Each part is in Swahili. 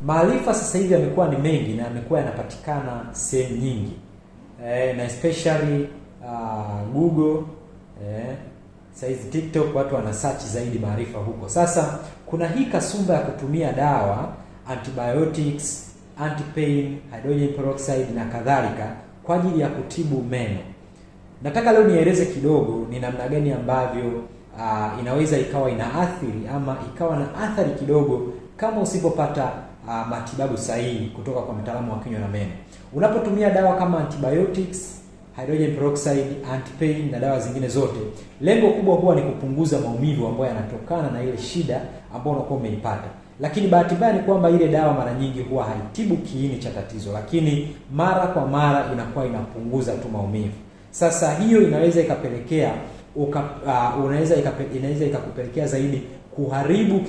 Maarifa sasa hivi yamekuwa ni mengi na yamekuwa yanapatikana sehemu nyingi, na especially Google, saizi TikTok, watu wana search zaidi maarifa huko. Sasa kuna hii kasumba ya kutumia dawa, antibiotics, anti-pain, hydrogen peroxide na kadhalika kwa ajili ya kutibu meno. Nataka leo nieleze kidogo ni namna gani ambavyo inaweza ikawa inaathiri ama ikawa na athari kidogo kama usipopata matibabu sahihi kutoka kwa mtaalamu wa kinywa na meno. Unapotumia dawa kama antibiotics, hydrogen peroxide, anti-pain na dawa zingine zote, lengo kubwa huwa ni kupunguza maumivu ambayo yanatokana na ile shida ambayo unakuwa umeipata. Lakini bahati mbaya ni kwamba ile dawa mara nyingi huwa haitibu kiini cha tatizo, lakini mara kwa mara inakuwa inapunguza tu maumivu. Sasa hiyo inaweza ikapelekea inaweza ikakupelekea zaidi kuharibu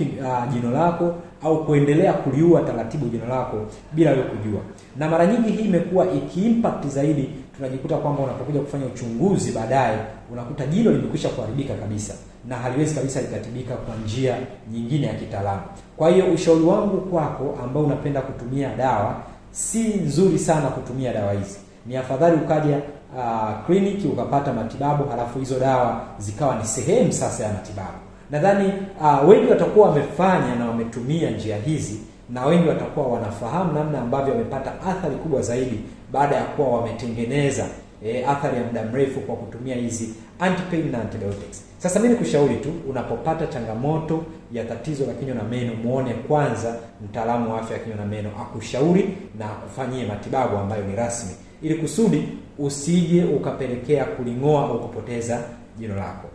jino lako au kuendelea kuliua taratibu jino lako bila wewe kujua. Na mara nyingi hii imekuwa ikiimpact zaidi, tunajikuta kwamba unapokuja kufanya uchunguzi baadaye unakuta jino limekwisha kuharibika kabisa na haliwezi kabisa likatibika kwa njia nyingine ya kitaalamu. Kwa hiyo ushauri wangu kwako ambao unapenda kutumia dawa, si nzuri sana kutumia dawa hizi. Ni afadhali ukaja kliniki ukapata matibabu, halafu hizo dawa zikawa ni sehemu sasa ya matibabu. Nadhani wengi watakuwa wamefanya na wametumia njia hizi, na wengi watakuwa wanafahamu namna ambavyo wamepata athari kubwa zaidi baada ya kuwa wametengeneza athari ya muda mrefu kwa kutumia hizi anti-pain na antibiotics. Sasa mimi nikushauri tu, unapopata changamoto ya tatizo la kinywa na meno, muone kwanza mtaalamu wa afya ya kinywa na meno akushauri na akufanyie matibabu ambayo ni rasmi, ili kusudi usije ukapelekea kuling'oa au kupoteza jino lako.